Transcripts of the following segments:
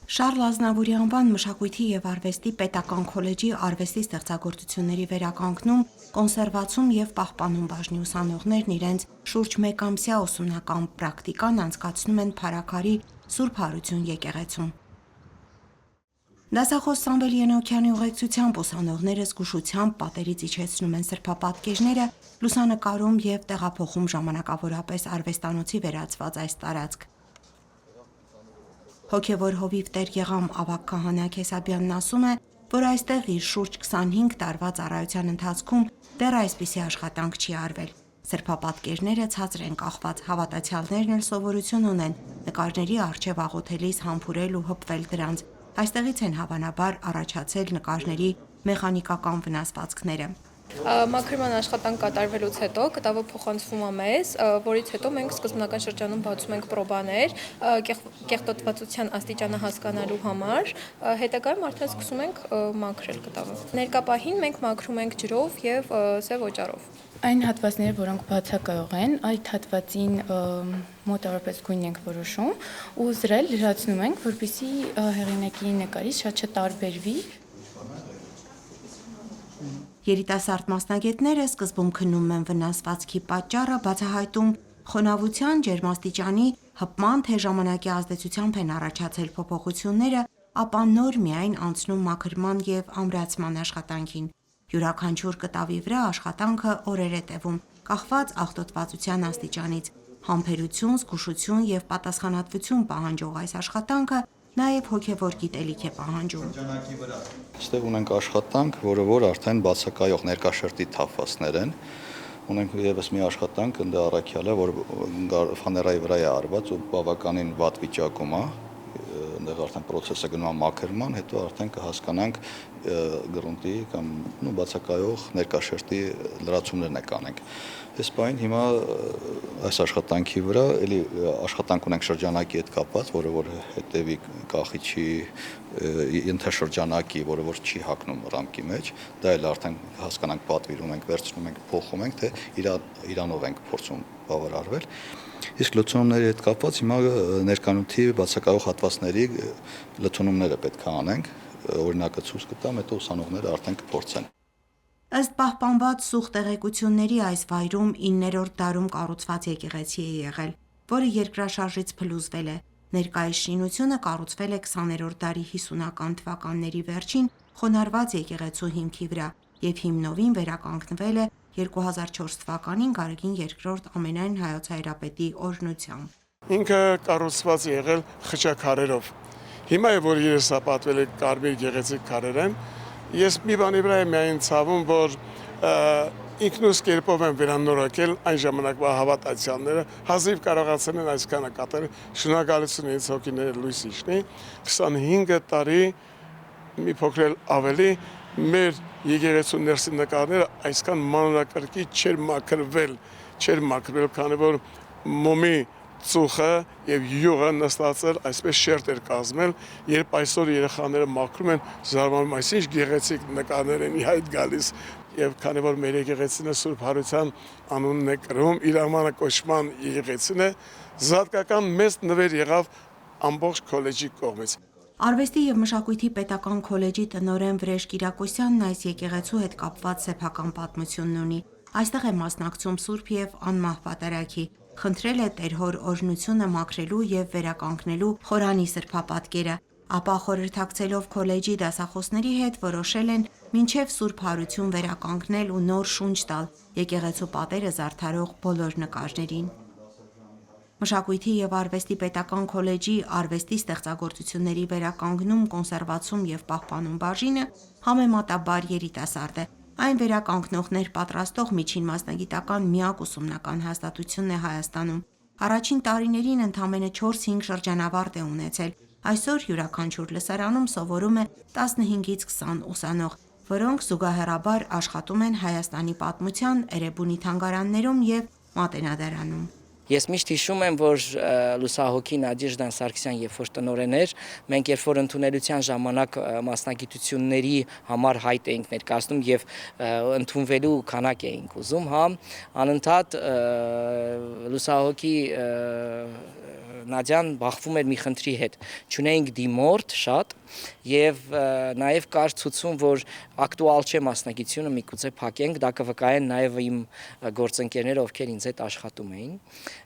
Շարլ Ազնավուրի անվան մշակույթի և արվեստի պետական քոլեջի արվեստի ստեղծագործությունների վերականգնում, կոնսերվացում և պահպանում բաժնի ուսանողներն իրենց շուրջ մեկամսյա ուսումնական պրակտիկան անցկացնում են Փարաքարի Սուրբ Հարություն եկեղեցում։ Դասախոս Սամվել Ենոքյանի ուղեկցությամբ ուսանողները զգուշությամբ պատերից իջեցնում են սրբապատկերները, լուսանկարում և տեղափոխում ժամանակավորապես արվեստանոցի վերածված այս տարածք։ Հոգևոր հովիվ տեր-Եղամ ավագ քահանա Քեսաբյանն ասում է, որ այստեղ իր շուրջ 25 տարվա ծառայության ընթացքում դեռ այսպիսի աշխատանք չի արվել։ Սրբապատկերները ցածր են կախված, հավատացյալներն էլ սովորություն ունեն նկարների առջև աղոթելիս համբուրել ու հպվել դրանց։ Այստեղից են հավանաբար առաջացել նկարների մեխանիկական վնասվածքները։ Մաքրման աշխատանք կատարվելուց հետո կտավը փոխանցվում է մեզ, որից հետո մենք սկզբնական շրջանում բացում ենք պրոբաներ, կեղտոտվածության աստիճանը հասկանալու համար, հետագայում արդեն սկսում ենք մաքրել կտավը։ Ներկա պահին մենք մաքրում ենք ջրով եւ սև օճառով։ Այն հատվածները, որոնք բացակայող են, այդ հատվածին մոտավորապես գույն ենք որոշում ու զրել լրացնում ենք, որպեսզի հեղինակի նկարից շատ չտարբերվի։ Երիտասարդ մասնագետները սկզբում քննում են վնասվածքի պատճառը, բացահայտում խոնավության, ջերմաստիճանի, հպման, թե ժամանակի ազդեցությամբ են առաջացել փոփոխությունները, ապա նոր միայն անցնում մաքրման և ամրացման աշխատանքին։ Յուրաքանչյուր կտավի վրա աշխատանքը օրեր է տևում, կախված աղտոտվածության աստիճանից։ Համբերություն, զգուշություն և պատասխանատվություն պահանջող այս աշխատանքը նաև հոգևոր գիտելիք է պահանջում։ Այստեղ ունենք աշխատանք, որը արդեն բացակայող ներկաշերտի թափվածներ են։ Ունենք ևս մի աշխատանք, ընդ առաքյալը, որ ֆաներայի վրա է արված ու բավականին վատ վիճակում է։ Այնտեղ արդեն process-ը գնում է մաքրման, հետո արդեն կհասկանանք գրունտի կամ բացակայող ներկաշերտի լրացումներն է կանենք։ Այս պահին հիմա այս աշխատանքի վրա էլի աշխատանք ունենք շրջանակի հետ կապված, որը որ հետևի կախիչի ենթաշրջանակի, որը որ չի հագնում ռամկի մեջ, դա էլ արդեն հասկանանք պատվիրում ենք, վերցնում ենք, փոխում ենք, թե իրանով ենք փորձում բավարարվել։ Իսկ լցոնումների հետ կապված հիմա ներկանյութի բացակայող հատվածների լցոնումները պետք է անենք, օրինակը ցույց կտամ, հետո ուսանողները արդեն կփորձեն։ Ըստ պահպանված սուղ տեղեկությունների այս վայրում 9-րդ դարում կառուցված եկեղեցի է եղել, որը երկրաշարժից փլուզվել է։ Ներկայիս շինությունը կառուցվել է 20-րդ դարի 50-ական թվականների վերջին խոնարհված եկեղեցու հիմքի վրա և հիմնովին վերականգնվել է 2004 թվականին Գարեգին II ամենայն հայոց հայրապետի օրհնությամբ։ Ինքը կառուցված է եղել խճաքարերով։ Հիմա է որ երեսապատվել է կարմիր գեղեցիկ քարերեն։ Ես մի բանի վրա եմ միայն ցավում, որ ինքնուս կերպով են վերանորոգել այն ժամանակվա հավատացյալները, հազիվ կարողացան են այսքանը կատարել, շնորհակալություն ինձ հոգիները լույս իջնի, 25 տարի մի փոքր ավելի մեր եկեղեցու ներսի նկարները այսքան մանրակրկիտ չէր մաքրվել, քանի որ մոմի ծուխը եւ յուղը նստածել այսպես շերտ էր կազմել, երբ այսօր երեխաները մաքրում են, զարմանում այսինչ գեղեցիկ նկարներ են իհայտ գալիս, եւ քանի որ մեր եկեղեցին է Սուրբ Հարության անունն է կրում, իր անվանակոչման եկեղեցին է, զատկական մեծ նվեր եղավ ամբողջ քոլեջի կողմից։ Արվեստի և մշակույթի պետական քոլեջի տնօրեն Վրեժ Կիրակոսյանն այս եկեղեցու հետ կապված սեփական պատմությունն ունի։ Այստեղ է մասնակցում Սուրբ և Անմահ Պատարագի, խնդրել է Տեր Հոր օրհնությունը մաքրելու և վերականգնելու խորանի սրբապատկերը, ապա խորհրդակցելով քոլեջի դասախոսների հետ որոշել են մինչև Սուրբ Հարություն վերականգնել ու նոր շունչ տալ եկեղեցու պատերը զարդարող բոլոր նկարներին։ Մշակույթի և արվեստի պետական քոլեջի արվեստի ստեղծագործությունների վերականգնում, կոնսերվացում և պահպանում բաժինը համեմատաբար երիտասարդ է։ Այն վերականգնողներ պատրաստող միջին մասնագիտական միակ ուսումնական հաստատությունն է Հայաստանում։ Առաջին տարիներին ընդամենը 4-5 շրջանավարտ է ունեցել։ Այսօր յուրաքանչյուր լսարանում սովորում է 15-ից 20 ուսանող, որոնք զուգահեռաբար աշխատում են Հայաստանի պատմության, Էրեբունի թանգարաններում և Մատենադարանում։ Ես միշտ հիշում եմ, որ լուսահոգի Նադեժդա Սարգսյան երբ որ տնօրեն էր, մենք երբ որ ընդունելության ժամանակ մասնագիտությունների համար հայտ էինք ներկայացնում եւ ընդունվելու քանակ էինք ուզում, անընդհատ լուսահոգի Նադյան բախվում էր մի խնդրի հետ։ Չունեինք դիմորդ շատ եւ նաեւ կար ցուցում, որ ակտուալ չէ մասնագիտությունը, միգուցե փակենք, դա կվկայեն նաեւ իմ գործընկերները, ովքեր ինձ հետ աշխատում էին։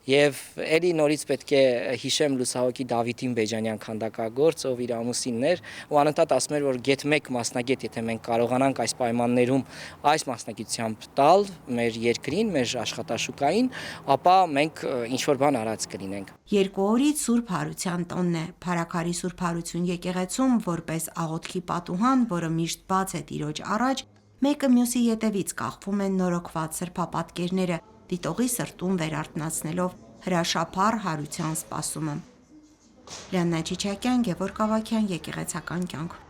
Եվ ելի նորից պետք է հիշեմ լուսահոգի Դավիթին Բեջանյան քանդակագործ, ով իր ամուսինն էր, ու անընդհատ ասում էր, որ գեթ մեկ մասնագետ, եթե մենք կարողանանք այս պայմաններում այս մասնագիտությամբ տալ մեր երկրին, մեր աշխատաշուկային, ապա մենք ինչ-որ բան արած կլինենք։ 2 օրից Սուրբ Հարության տոնն է։ Փարաքարի Սուրբ Հարություն եկեղեցում որպես աղոթքի պատուհան, որը միշտ բաց է Տիրոջ առաջ, մեկը մյուսի ետևից կախվում են նորոգված սրբապատկերները, դիտողի սրտում վերարթնացնելով հրաշափառ հարության սպասումը։ Լիաննա Չիչակյան, Գևորգ Ավագյան, Եկեղեցական կյանք։